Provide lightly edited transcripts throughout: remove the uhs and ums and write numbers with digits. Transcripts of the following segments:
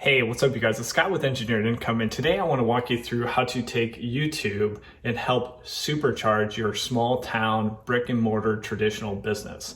Hey, what's up you guys? It's Scott with Engineered Income, and today I want to walk you through how to take YouTube and help supercharge your small town brick and mortar traditional business.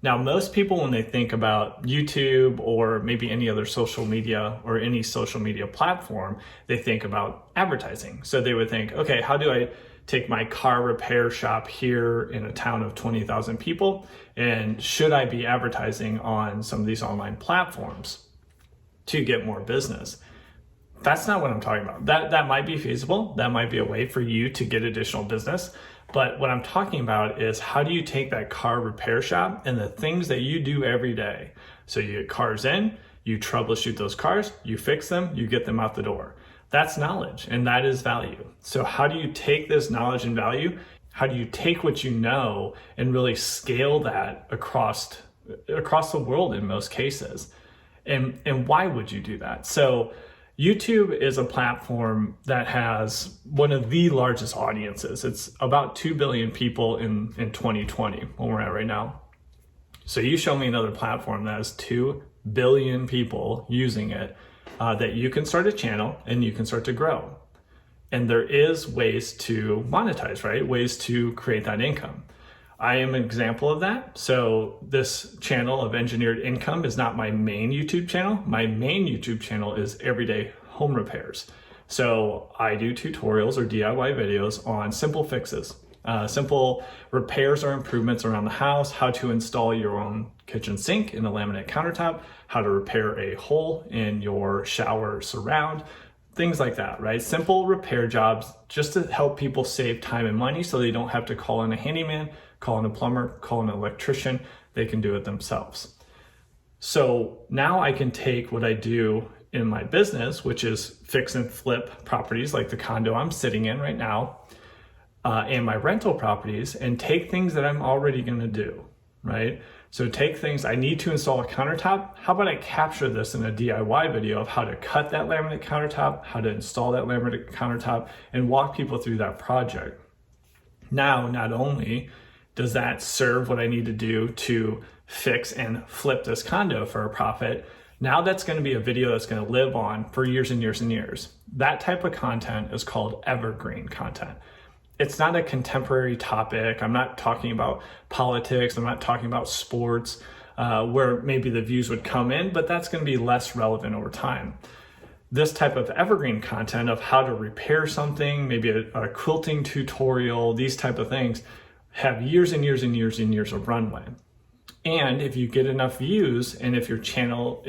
Now, most people, when they think about YouTube or maybe any other social media or any social media platform, they think about advertising. So they would think, okay, how do I take my car repair shop here in a town of 20,000 people? And should I be advertising on some of these online platforms to get more business? That's not what I'm talking about. That might be feasible. That might be a way for you to get additional business. But what I'm talking about is how do you take that car repair shop and the things that you do every day? So you get cars in, you troubleshoot those cars, you fix them, you get them out the door. That's knowledge and that is value. So how do you take this knowledge and value? How do you take what you know and really scale that across the world in most cases? And why would you do that? So YouTube is a platform that has one of the largest audiences. It's about 2 billion people in 2020, where we're at right now. So you show me another platform that has 2 billion people using it, that you can start a channel and you can start to grow. And there is ways to monetize, right? Ways to create that income. I am an example of that. So this channel of Engineered Income is not my main YouTube channel. My main YouTube channel is Everyday Home Repairs. So I do tutorials or DIY videos on simple fixes, simple repairs or improvements around the house, how to install your own kitchen sink in a laminate countertop, how to repair a hole in your shower surround, things like that, right? Simple repair jobs just to help people save time and money so they don't have to call in a handyman, call in a plumber, call in an electrician. They can do it themselves. So now I can take what I do in my business, which is fix and flip properties like the condo I'm sitting in right now, and my rental properties, and take things that I'm already gonna do, right? So take things, I need to install a countertop. How about I capture this in a DIY video of how to cut that laminate countertop, how to install that laminate countertop, and walk people through that project. Now, not only does that serve what I need to do to fix and flip this condo for a profit, now that's going to be a video that's going to live on for years and years and years. That type of content is called evergreen content. It's not a contemporary topic. I'm not talking about politics. I'm not talking about sports, where maybe the views would come in, but that's going to be less relevant over time. This type of evergreen content of how to repair something, maybe a quilting tutorial, these type of things, have years and years and years and years of runway. And if you get enough views, and if your channel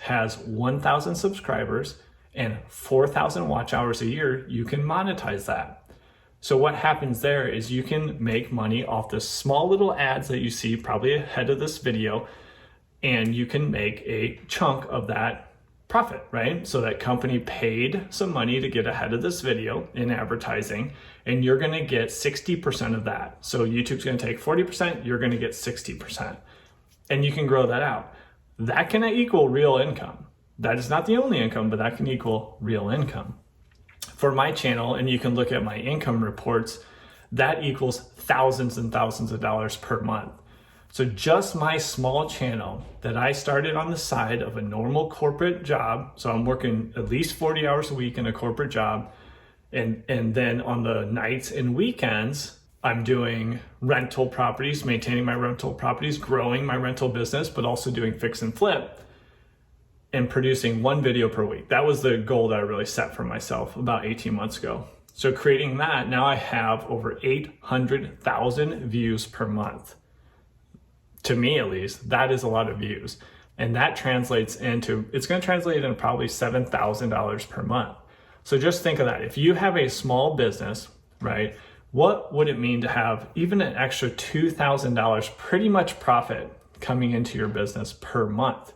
has 1,000 subscribers and 4,000 watch hours a year, you can monetize that. So what happens there is you can make money off the small little ads that you see probably ahead of this video, and you can make a chunk of that profit, right? So that company paid some money to get ahead of this video in advertising, and you're gonna get 60% of that. So YouTube's gonna take 40%, you're gonna get 60%. And you can grow that out. That can equal real income. That is not the only income, but that can equal real income. For my channel, and you can look at my income reports, that equals thousands and thousands of dollars per month. So just my small channel that I started on the side of a normal corporate job, so I'm working at least 40 hours a week in a corporate job, and then on the nights and weekends, I'm doing rental properties, maintaining my rental properties, growing my rental business, but also doing fix and flip and producing one video per week. That was the goal that I really set for myself about 18 months ago. So creating that, now I have over 800,000 views per month. To me, at least, that is a lot of views. And that translates into, it's gonna translate into probably $7,000 per month. So just think of that. If you have a small business, right, what would it mean to have even an extra $2,000 pretty much profit coming into your business per month?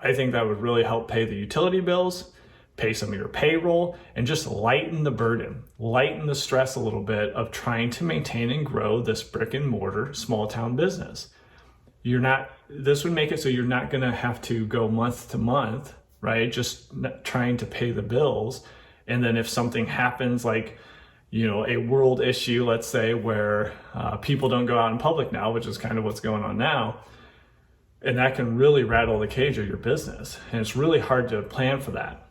I think that would really help pay the utility bills, pay some of your payroll, and just lighten the burden, lighten the stress a little bit of trying to maintain and grow this brick and mortar small town business. This would make it so you're not gonna have to go month to month, right? Just trying to pay the bills. And then if something happens like, a world issue, let's say, where people don't go out in public now, which is kind of what's going on now, And that can really rattle the cage of your business. And it's really hard to plan for that.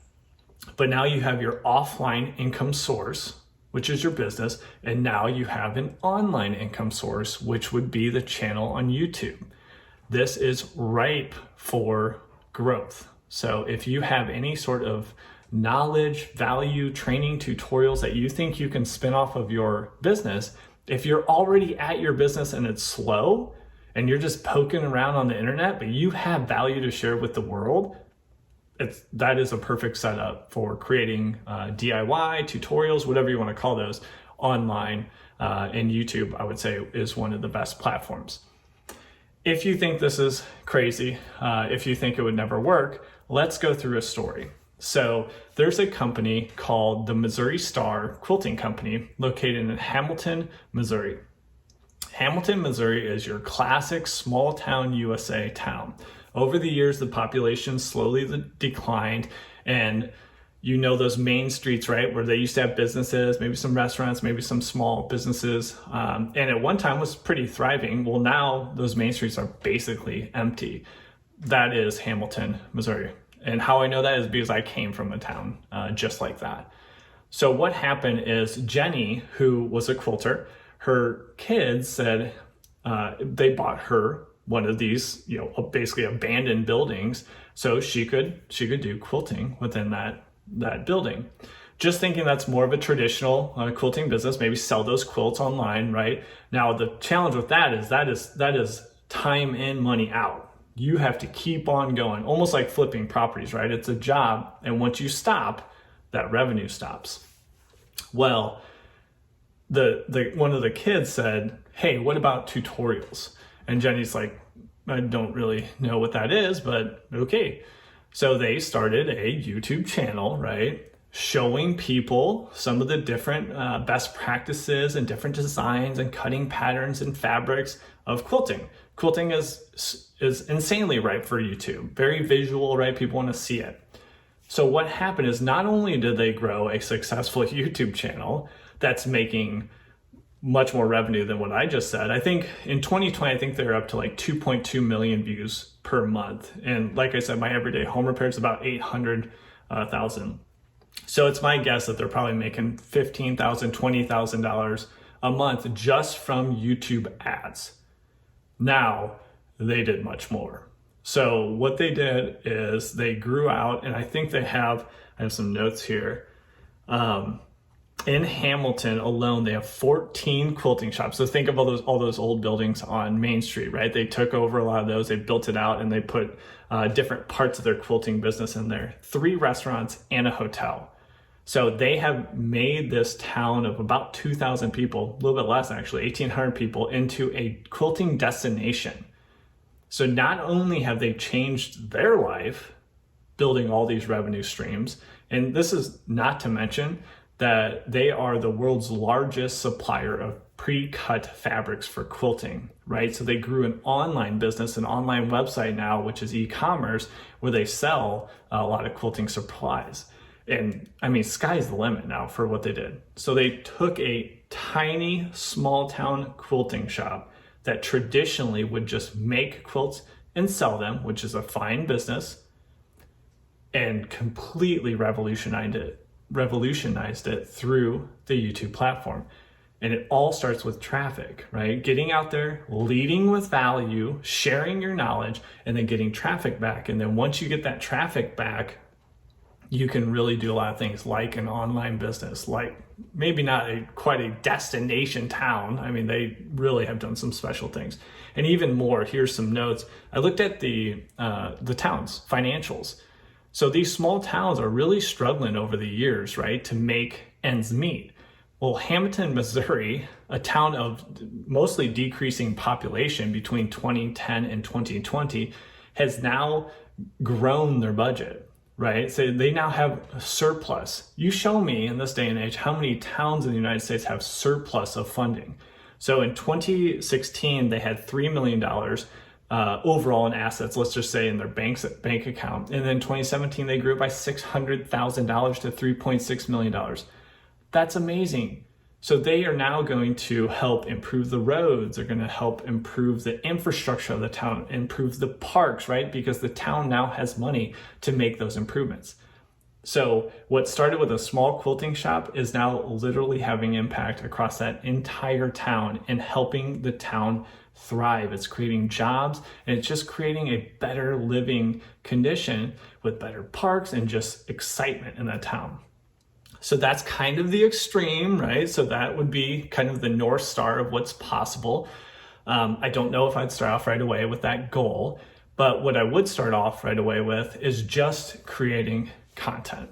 But now you have your offline income source, which is your business. And now you have an online income source, which would be the channel on YouTube. This is ripe for growth. So if you have any sort of knowledge, value, training, tutorials that you think you can spin off of your business, if you're already at your business and it's slow and you're just poking around on the internet, but you have value to share with the world, that is a perfect setup for creating DIY tutorials, whatever you want to call those, online. And YouTube, I would say, is one of the best platforms. If you think this is crazy, if you think it would never work, let's go through a story. So there's a company called the Missouri Star Quilting Company located in Hamilton, Missouri. Hamilton, Missouri is your classic small town USA town. Over the years, the population slowly declined, and you know those main streets, right, where they used to have businesses, maybe some restaurants, maybe some small businesses, and at one time was pretty thriving. Well, now those main streets are basically empty. That is Hamilton, Missouri. And how I know that is because I came from a town just like that. So what happened is Jenny, who was a quilter, her kids said they bought her one of these, basically abandoned buildings, so she could do quilting within that building. Just thinking that's more of a traditional quilting business, maybe sell those quilts online, right? Now the challenge with that is time in, money out. You have to keep on going, almost like flipping properties, right? It's a job, and once you stop, that revenue stops. Well, the one of the kids said, "Hey, what about tutorials?" And Jenny's like, "I don't really know what that is, but okay." So they started a YouTube channel, right? Showing people some of the different best practices and different designs and cutting patterns and fabrics of quilting. Quilting is insanely ripe for YouTube. Very visual, right? People want to see it. So what happened is not only did they grow a successful YouTube channel that's making much more revenue than what I just said. I think in 2020, I think they're up to like 2.2 million views per month. And like I said, my everyday home repair is about 800,000. So it's my guess that they're probably making $15,000, $20,000 a month just from YouTube ads. Now, they did much more. So what they did is they grew out, and I think I have some notes here. In Hamilton alone, they have 14 quilting shops. So think of all those old buildings on Main Street, right? They took over a lot of those, they built it out, and they put different parts of their quilting business in there. 3 restaurants and a hotel. So they have made this town of about 2,000 people, a little bit less actually, 1,800 people, into a quilting destination. So not only have they changed their life, building all these revenue streams, and this is not to mention that they are the world's largest supplier of pre-cut fabrics for quilting, right? So they grew an online business, an online website now, which is e-commerce, where they sell a lot of quilting supplies. And I mean, sky's the limit now for what they did. So they took a tiny small town quilting shop that traditionally would just make quilts and sell them, which is a fine business, and completely revolutionized it through the YouTube platform. And it all starts with traffic, right? Getting out there, leading with value, sharing your knowledge, and then getting traffic back. And then once you get that traffic back, you can really do a lot of things like an online business, like maybe not quite a destination town. I mean, they really have done some special things. And even more, here's some notes. I looked at the town's financials. So these small towns are really struggling over the years, right, to make ends meet. Well, Hamilton, Missouri, a town of mostly decreasing population between 2010 and 2020, has now grown their budget. Right? So they now have a surplus. You show me in this day and age how many towns in the United States have surplus of funding. So in 2016, they had $3 million overall in assets, let's just say in their bank account. And then 2017, they grew by $600,000 to $3.6 million. That's amazing. So they are now going to help improve the roads. They're going to help improve the infrastructure of the town, improve the parks, right? Because the town now has money to make those improvements. So what started with a small quilting shop is now literally having impact across that entire town and helping the town thrive. It's creating jobs, and it's just creating a better living condition with better parks and just excitement in that town. So that's kind of the extreme, right? So that would be kind of the North Star of what's possible. I don't know if I'd start off right away with that goal, but what I would start off right away with is just creating content.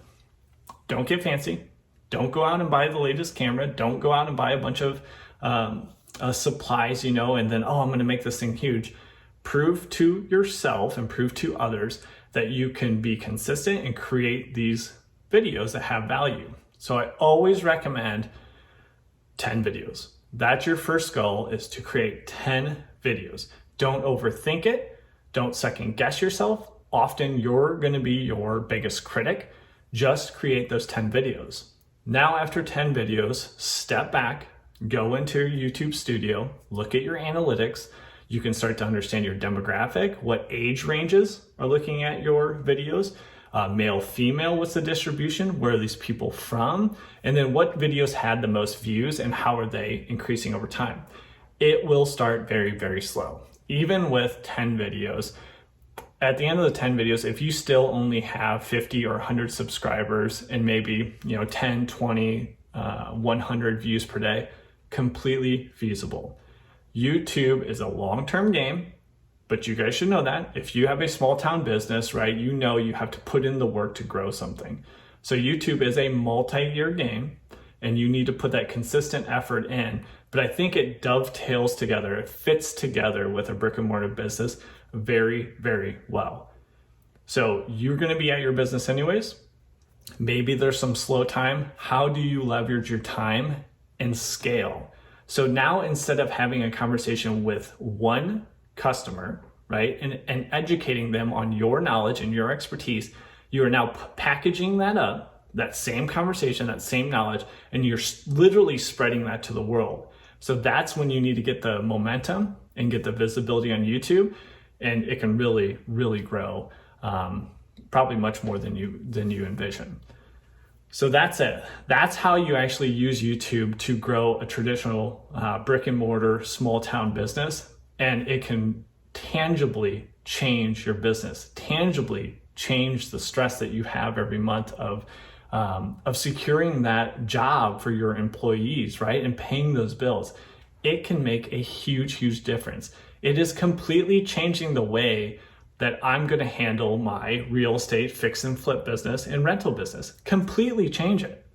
Don't get fancy. Don't go out and buy the latest camera. Don't go out and buy a bunch of supplies, and then, I'm going to make this thing huge. Prove to yourself and prove to others that you can be consistent and create these videos that have value. So I always recommend 10 videos. That's your first goal, is to create 10 videos. Don't overthink it. Don't second guess yourself. Often you're going to be your biggest critic. Just create those 10 videos. Now, after 10 videos, step back, go into your YouTube studio, look at your analytics. You can start to understand your demographic, what age ranges are looking at your videos, male, female, what's the distribution, where are these people from, and then what videos had the most views and how are they increasing over time. It will start very, very slow. Even with 10 videos, at the end of the 10 videos, if you still only have 50 or 100 subscribers and maybe 10, 20, 100 views per day, completely feasible. YouTube is a long-term game, but you guys should know that. If you have a small town business, right, you have to put in the work to grow something. So YouTube is a multi-year game, and you need to put that consistent effort in. But I think it dovetails together, it fits together with a brick and mortar business very, very well. So you're going to be at your business anyways. Maybe there's some slow time. How do you leverage your time and scale? So now, instead of having a conversation with one customer, right, and educating them on your knowledge and your expertise, you are now packaging that up, that same conversation, that same knowledge, and you're literally spreading that to the world. So that's when you need to get the momentum and get the visibility on YouTube, and it can really, really grow, probably much more than you envision. So that's it. That's how you actually use YouTube to grow a traditional brick and mortar small town business. And it can tangibly change your business, tangibly change the stress that you have every month of securing that job for your employees, right? And paying those bills. It can make a huge, huge difference. It is completely changing the way that I'm going to handle my real estate fix and flip business and rental business. Completely change it,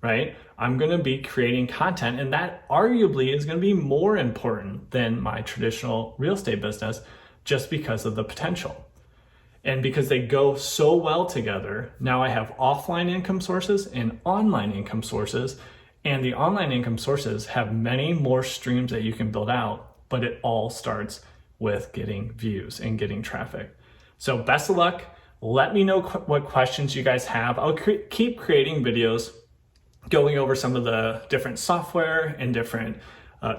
right? I'm going to be creating content, and that arguably is going to be more important than my traditional real estate business, just because of the potential. And because they go so well together, now I have offline income sources and online income sources, and the online income sources have many more streams that you can build out, but it all starts with getting views and getting traffic. So best of luck. Let me know what questions you guys have. I'll keep creating videos going over some of the different software and different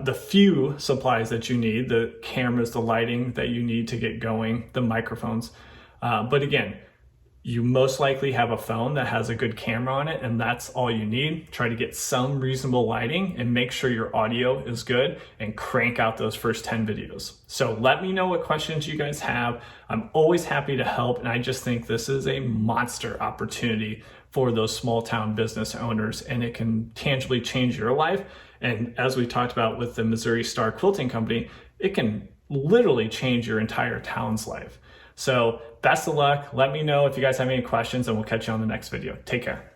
the few supplies that you need, the cameras, the lighting that you need to get going, the microphones. But again, you most likely have a phone that has a good camera on it, and that's all you need. Try to get some reasonable lighting and make sure your audio is good, and crank out those first 10 videos. So let me know what questions you guys have. I'm always happy to help, and I just think this is a monster opportunity for those small town business owners, and it can tangibly change your life. And as we talked about with the Missouri Star Quilting Company, it can literally change your entire town's life. So best of luck. Let me know if you guys have any questions, and we'll catch you on the next video. Take care.